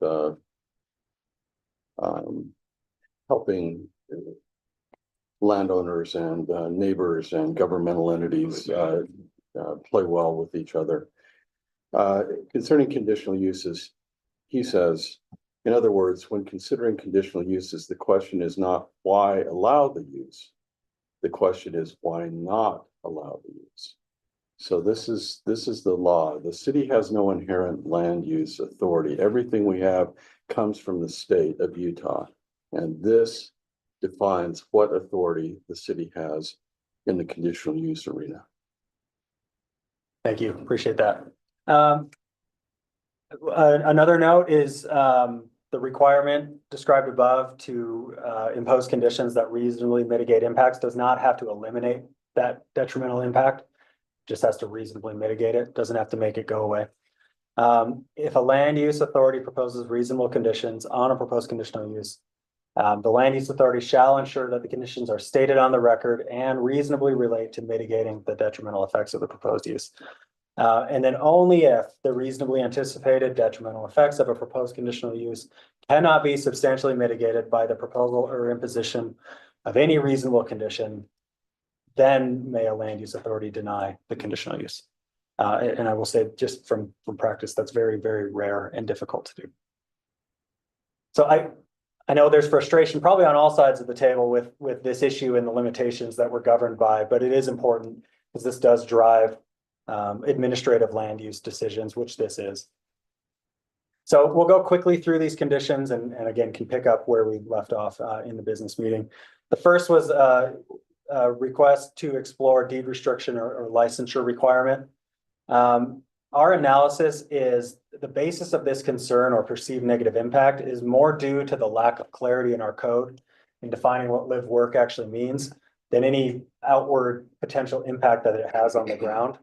helping landowners and neighbors and governmental entities play well with each other. Concerning conditional uses, he says, in other words, when considering conditional uses, the question is not why allow the use. The question is why not allow the use. So this is the law. The city has no inherent land use authority. Everything we have comes from the state of Utah. And this defines what authority the city has in the conditional use arena. Thank you. Appreciate that. Another note is the requirement described above to impose conditions that reasonably mitigate impacts does not have to eliminate that detrimental impact. Just has to reasonably mitigate it. Doesn't have to make it go away. If a land use authority proposes reasonable conditions on a proposed conditional use, the land use authority shall ensure that the conditions are stated on the record and reasonably relate to mitigating the detrimental effects of the proposed use. And then only if the reasonably anticipated detrimental effects of a proposed conditional use cannot be substantially mitigated by the proposal or imposition of any reasonable condition, then may a land use authority deny the conditional use. And I will say, just from practice, that's very, very rare and difficult to do. So I know there's frustration probably on all sides of the table with this issue and the limitations that we're governed by, but it is important because this does drive administrative land use decisions, which this is. So we'll go quickly through these conditions and again, can pick up where we left off in the business meeting. The first was a request to explore deed restriction or licensure requirement. Our analysis is the basis of this concern or perceived negative impact is more due to the lack of clarity in our code in defining what live work actually means than any outward potential impact that it has on the ground.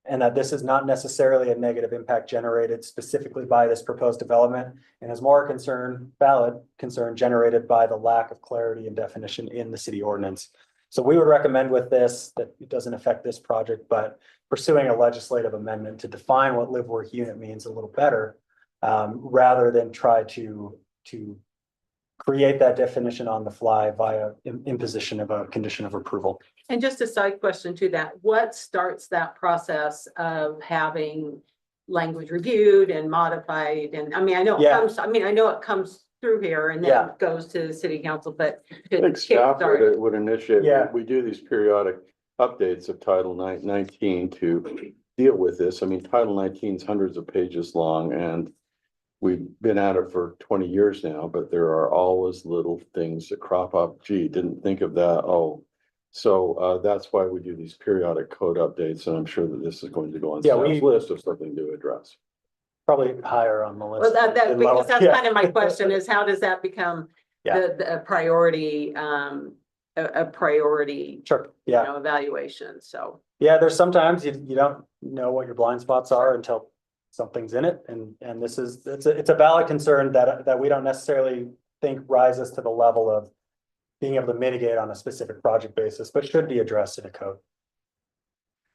And that this is not necessarily a negative impact generated specifically by this proposed development and is more valid concern generated by the lack of clarity and definition in the city ordinance. So we would recommend with this that it doesn't affect this project, but pursuing a legislative amendment to define what live work unit means a little better, rather than try to create that definition on the fly via imposition of a condition of approval. And just a side question to that, what starts that process of having language reviewed and modified? And I mean, I know it comes through here and then it goes to the city council, but I think staff would initiate, we do these periodic updates of Title 19 to deal with this. I mean, Title 19 is hundreds of pages long and we've been at it for 20 years now, but there are always little things that crop up. Gee, didn't think of that. Oh, so that's why we do these periodic code updates. And I'm sure that this is going to go on staff's list of something to address. Probably higher on the list. Well, because that's kind of my question is how does that become the priority, a priority, Sure. you know, evaluation. So. Yeah, there's sometimes you don't know what your blind spots are until something's in it. And this is, it's a valid concern that we don't necessarily think rises to the level of being able to mitigate on a specific project basis, but should be addressed in a code.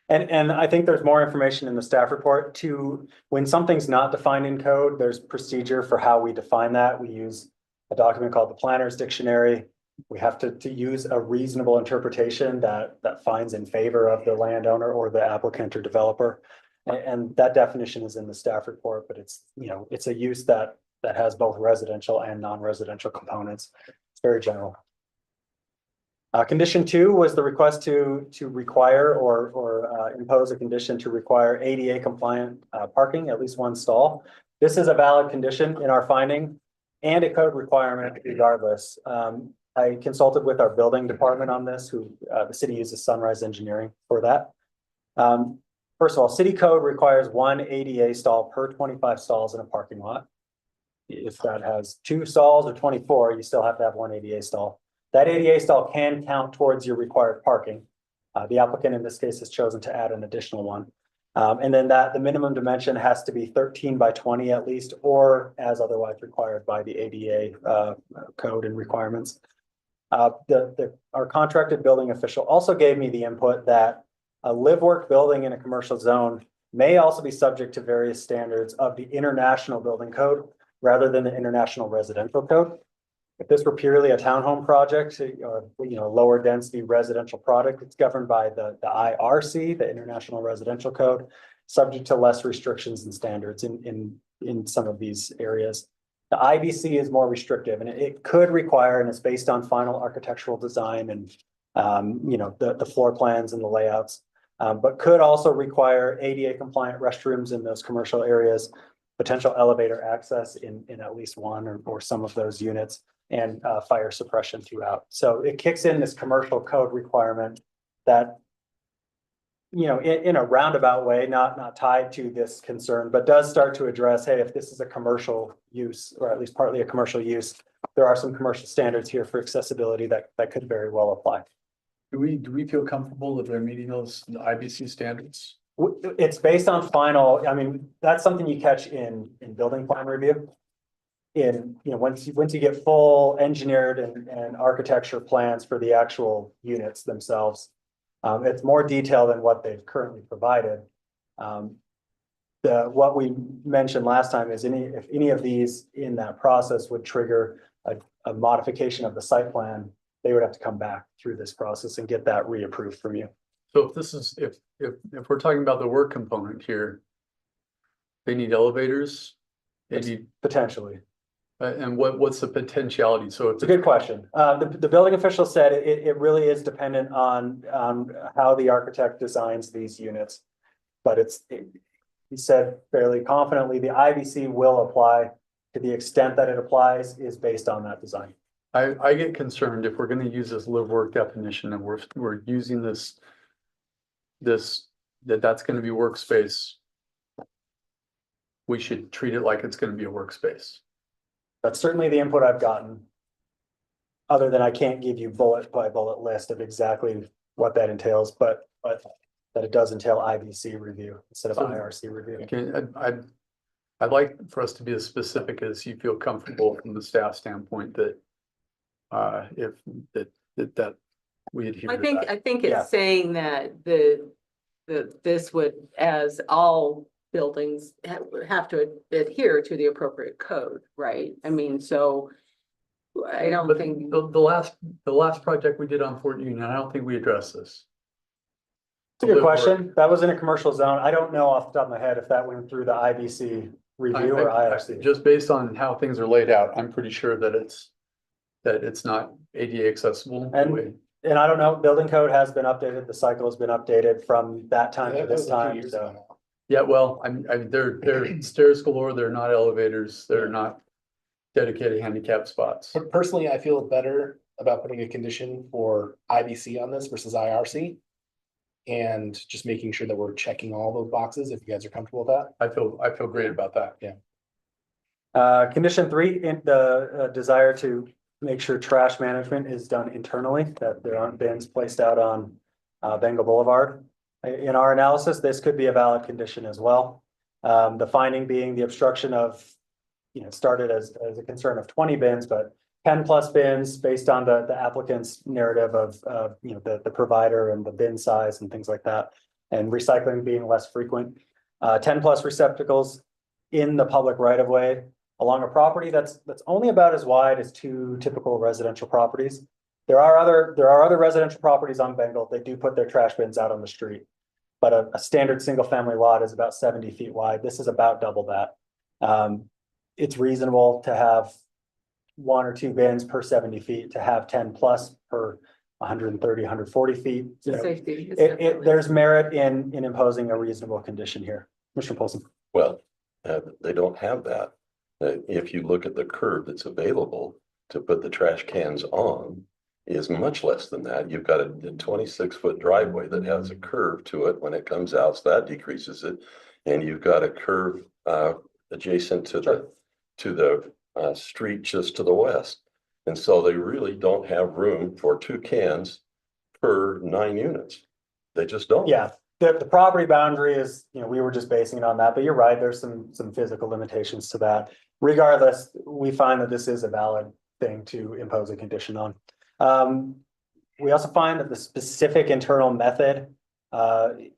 And I think there's more information in the staff report to when something's not defined in code, there's procedure for how we define that. We use a document called the Planner's Dictionary. We have to use a reasonable interpretation that finds in favor of the landowner or the applicant or developer. And that definition is in the staff report, but it's, you know, it's a use that has both residential and non-residential components. It's very general. Condition 2 was the request to require or impose a condition to require ADA compliant parking, at least one stall. This is a valid condition in our finding and a code requirement regardless. I consulted with our building department on this, who the city uses Sunrise Engineering for that. First of all, city code requires one ADA stall per 25 stalls in a parking lot. If that has 2 stalls or 24, you still have to have one ADA stall. That ADA stall can count towards your required parking. The applicant in this case has chosen to add an additional one. And then the minimum dimension has to be 13 by 20 at least, or as otherwise required by the ADA code and requirements. Our contracted building official also gave me the input that a live work building in a commercial zone may also be subject to various standards of the International Building Code rather than the International Residential Code. If this were purely a townhome project or, you know, lower density residential product, it's governed by the IRC, the International Residential Code, subject to less restrictions and standards in some of these areas. The IBC is more restrictive and it could require, and it's based on final architectural design and, you know, the floor plans and the layouts, but could also require ADA compliant restrooms in those commercial areas, potential elevator access in at least one or some of those units, and fire suppression throughout. So it kicks in this commercial code requirement that, you know, in a roundabout way, not tied to this concern, but does start to address, hey, if this is a commercial use, or at least partly a commercial use, there are some commercial standards here for accessibility that could very well apply. Do we feel comfortable that they're meeting those IBC standards? It's based on final, I mean, that's something you catch in building plan review. You know, once you get full engineered and architecture plans for the actual units themselves, It's more detailed than what they've currently provided. What we mentioned last time is if any of these in that process would trigger a modification of the site plan, they would have to come back through this process and get that reapproved from you. So if this is, if we're talking about the work component here, they need elevators, they need, Potentially. and what's the potentiality? So It's a good question. The building official said it really is dependent on how the architect designs these units. But he said fairly confidently, the IBC will apply to the extent that it applies is based on that design. I get concerned if we're gonna use this live work definition and we're using that's gonna be workspace. We should treat it like it's gonna be a workspace. That's certainly the input I've gotten. Other than I can't give you bullet by bullet list of exactly what that entails, but that it does entail IBC review instead of So- IRC review. Okay, I'd like for us to be as specific as you feel comfortable from the staff standpoint that if that we adhere I to think, that. I think Yeah. it's saying that this would, as all buildings have to adhere to the appropriate code, right? I mean, so I don't But think, the last project we did on Fort Union, I don't think we addressed this. It's a good question. That was in a commercial zone. I don't know off the top of my head if that went through the IBC review or IRC. Just based on how things are laid out, I'm pretty sure that it's not ADA accessible. And I don't know, building code has been updated, the cycle has been updated from that time to this time, so. Yeah, well, they're stairs galore, they're not elevators, they're not dedicated handicap spots. But personally, I feel better about putting a condition for IBC on this versus IRC. And just making sure that we're checking all those boxes, if you guys are comfortable with that. I feel great about that. Yeah. Condition 3, the desire to make sure trash management is done internally, that there aren't bins placed out on Bengal Boulevard. In our analysis, this could be a valid condition as well. The finding being the obstruction of, started as a concern of 20 bins, but 10 plus bins based on the applicant's narrative of, the provider and the bin size and things like that. And recycling being less frequent, 10 plus receptacles in the public right of way along a property that's only about as wide as 2 typical residential properties. There are other residential properties on Bengal. They do put their trash bins out on the street. But a standard single family lot is about 70 feet wide. This is about double that. It's reasonable to have 1 or 2 bins per 70 feet, to have 10 plus per 130, 140 feet. safety. is definitely- There's merit in imposing a reasonable condition here. Mr. Polson. Well, they don't have that. If you look at the curb that's available to put the trash cans on, is much less than that. You've got a 26-foot driveway that has a curve to it when it comes out, so that decreases it. And you've got a curve adjacent to the street just to the west. And so they really don't have room for 2 cans per 9 units. They just don't. Yeah, the property boundary is, we were just basing it on that, but you're right, there's some physical limitations to that. Regardless, we find that this is a valid thing to impose a condition on. We also find that the specific internal method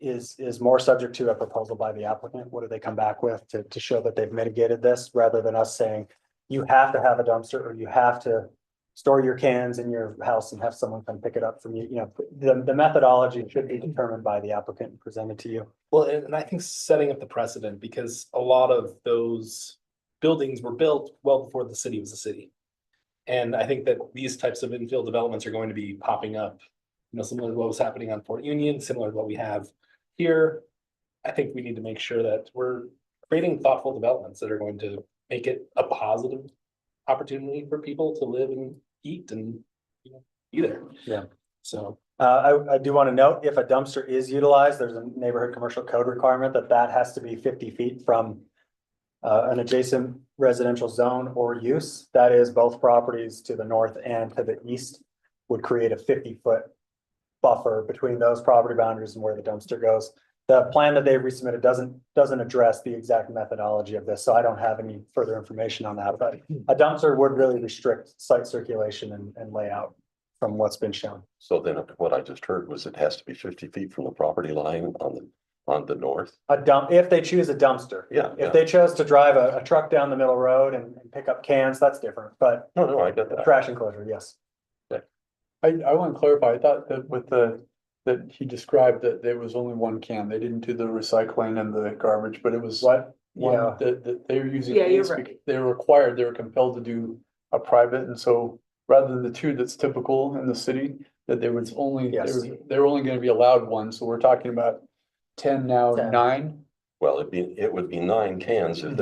is more subject to a proposal by the applicant. What do they come back with to show that they've mitigated this, rather than us saying, you have to have a dumpster or you have to store your cans in your house and have someone come pick it up from you. The methodology should be determined by the applicant and presented to you. Well, and I think setting up the precedent, because a lot of those buildings were built well before the city was a city. And I think that these types of infill developments are going to be popping up, similar to what was happening on Fort Union, similar to what we have here. I think we need to make sure that we're creating thoughtful developments that are going to make it a positive opportunity for people to live and eat and be there. Yeah. So. I do want to note, if a dumpster is utilized, there's a neighborhood commercial code requirement that has to be 50 feet from an adjacent residential zone or use. That is, both properties to the north and to the east would create a 50-foot buffer between those property boundaries and where the dumpster goes. The plan that they resubmitted doesn't address the exact methodology of this, so I don't have any further information on that, but a dumpster would really restrict site circulation and layout from what's been shown. So then what I just heard was it has to be 50 feet from the property line on the north. A dump, if they choose a dumpster. Yeah, yeah. If they chose to drive a truck down the middle road and pick up cans, that's different, but No, I got the that. trash enclosure, yes. I want to clarify, I thought that with that he described that there was only one can, they didn't do the recycling and the garbage, but it was. What? One Yeah, that they were using. Yeah, you're these right. because they were required, they were compelled to do a private, and so rather than the two that's typical in the city, that there was only, Yes. they were only gonna be allowed one, so we're talking about 10 now, 10. 9. Well, it would be 9 cans. If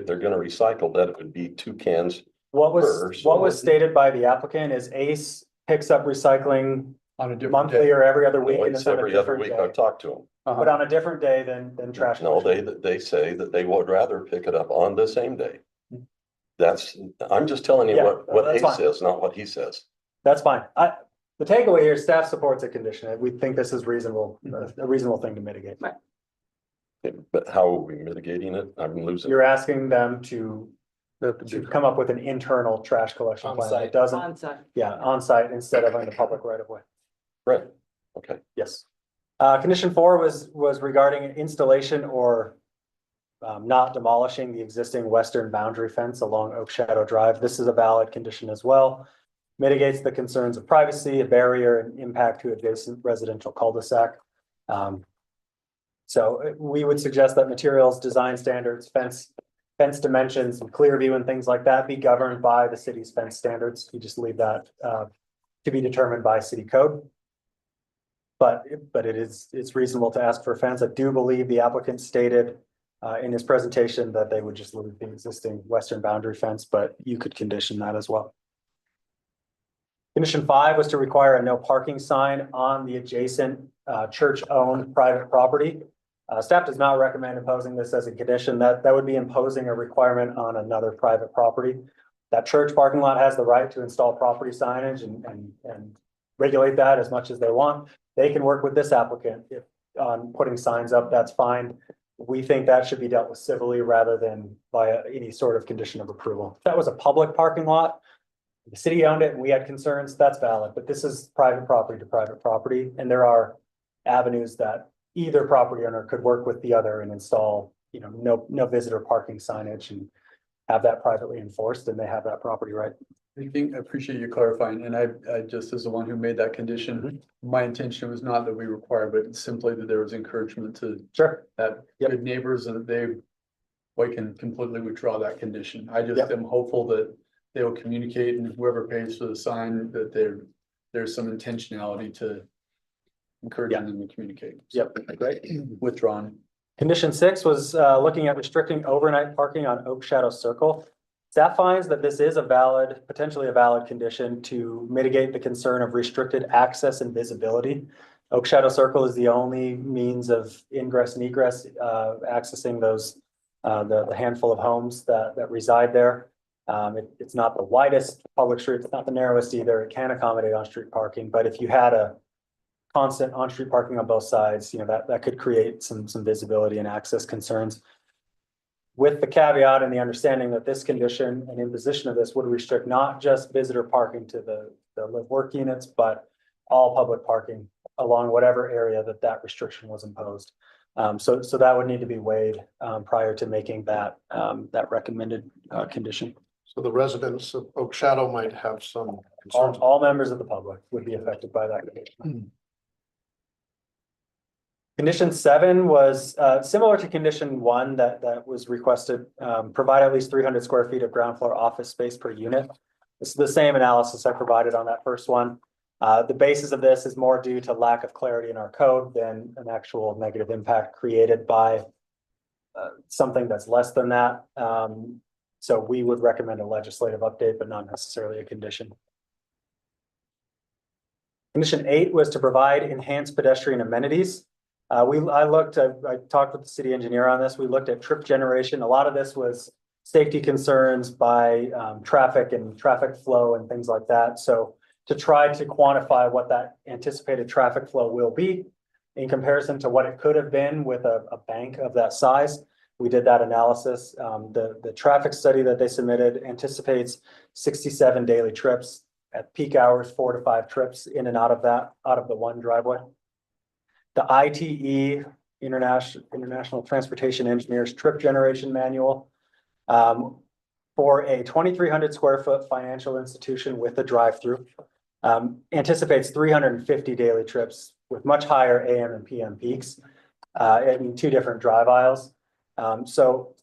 they're gonna recycle that, it would be 2 cans. what Sure, was, so- what was stated by the applicant is Ace picks up recycling On a different monthly day. or every other week, and It's it's on a every other different week day. I've talked to them. Uh-huh. But on a different day than trash. No, collection. they say that they would rather pick it up on the same day. I'm just telling you Yeah, what that's Ace fine. says, not what he says. That's fine. The takeaway here, staff supports a condition. We think this is reasonable, a reasonable thing to mitigate. But how are we mitigating it? I'm losing. You're asking them to come up with an internal trash collection plan that On-site. doesn't, On-site. yeah, on site instead of on the public right of way. Right, okay. Yes. Condition 4 was regarding installation or not demolishing the existing western boundary fence along Oak Shadow Drive. This is a valid condition as well. Mitigates the concerns of privacy, a barrier, and impact to adjacent residential cul-de-sac. So we would suggest that materials, design standards, fence dimensions, and clear view and things like that be governed by the city's fence standards. You just leave that to be determined by city code. But it's reasonable to ask for a fence. I do believe the applicant stated in his presentation that they would just leave the existing western boundary fence, but you could condition that as well. Condition 5 was to require a no parking sign on the adjacent church-owned private property. Staff does not recommend imposing this as a condition. That would be imposing a requirement on another private property. That church parking lot has the right to install property signage and regulate that as much as they want. They can work with this applicant if on putting signs up, that's fine. We think that should be dealt with civilly rather than via any sort of condition of approval. If that was a public parking lot, the city owned it and we had concerns, that's valid, but this is private property to private property. And there are avenues that either property owner could work with the other and install, no visitor parking signage and have that privately enforced, and they have that property right. I appreciate you clarifying, and I just, as the one who made that condition, my intention was not that we require, but simply that there was encouragement to Sure. that Yep. good neighbors and we can completely withdraw that condition. I just Yep. am hopeful that they will communicate, and whoever pays for the sign, that there's some intentionality to encouraging them to communicate. Yep, great. Withdrawn. Condition 6 was looking at restricting overnight parking on Oak Shadow Circle. Staff finds that this is potentially a valid condition to mitigate the concern of restricted access and visibility. Oak Shadow Circle is the only means of ingress and egress, accessing those, the handful of homes that reside there. It's not the widest public street, it's not the narrowest either. It can accommodate on-street parking, but if you had a constant on-street parking on both sides, that could create some visibility and access concerns. With the caveat and the understanding that this condition and imposition of this would restrict not just visitor parking to the live-work units, but all public parking along whatever area that restriction was imposed. So that would need to be weighed prior to making that recommended condition. So the residents of Oak Shadow might have some concerns. All members of the public would be affected by that condition. Condition 7 was similar to condition 1 that was requested, provide at least 300 square feet of ground floor office space per unit. It's the same analysis I provided on that first one. The basis of this is more due to lack of clarity in our code than an actual negative impact created by something that's less than that. So we would recommend a legislative update, but not necessarily a condition. Condition 8 was to provide enhanced pedestrian amenities. I talked with the city engineer on this. We looked at trip generation. A lot of this was safety concerns by traffic and traffic flow and things like that. So to try to quantify what that anticipated traffic flow will be in comparison to what it could have been with a bank of that size, we did that analysis. The traffic study that they submitted anticipates 67 daily trips. at peak hours, 4 to 5 trips in and out of the one driveway. The ITE, International Transportation Engineers Trip Generation Manual. For a 2,300 square foot financial institution with a drive-through, anticipates 350 daily trips with much higher AM and PM peaks, in 2 different drive aisles. So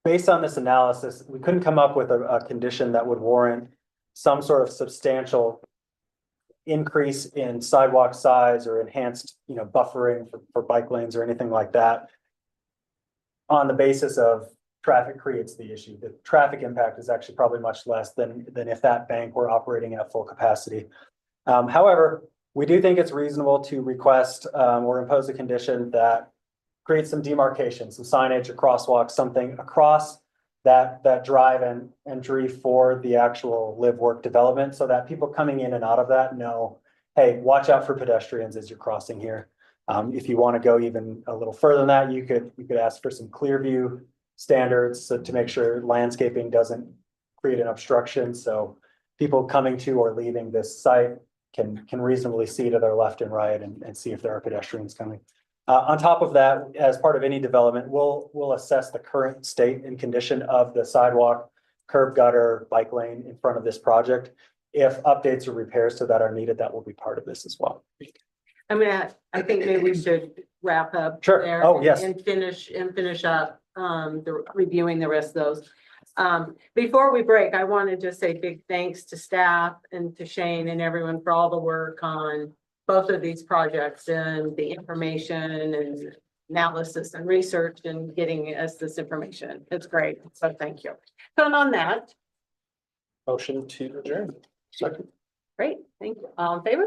based on this analysis, we couldn't come up with a condition that would warrant some sort of substantial increase in sidewalk size or enhanced, buffering for bike lanes or anything like that on the basis of traffic creates the issue. The traffic impact is actually probably much less than if that bank were operating at full capacity. However, we do think it's reasonable to request or impose a condition that creates some demarcation, some signage, a crosswalk, something across that drive and entry for the actual live work development, so that people coming in and out of that know, hey, watch out for pedestrians as you're crossing here. If you want to go even a little further than that, you could ask for some clear view standards to make sure landscaping doesn't create an obstruction. So people coming to or leaving this site can reasonably see to their left and right and see if there are pedestrians coming. On top of that, as part of any development, we'll assess the current state and condition of the sidewalk, curb gutter, bike lane in front of this project. If updates or repairs to that are needed, that will be part of this as well. I think maybe we should wrap up. Sure. there Oh, yes. And finish up, reviewing the rest of those. Before we break, I want to just say big thanks to staff and to Shane and everyone for all the work on both of these projects and the information and analysis and research and getting us this information. It's great. So thank you. So on that, Motion to adjourn. Second. great. Thank you. All in favor?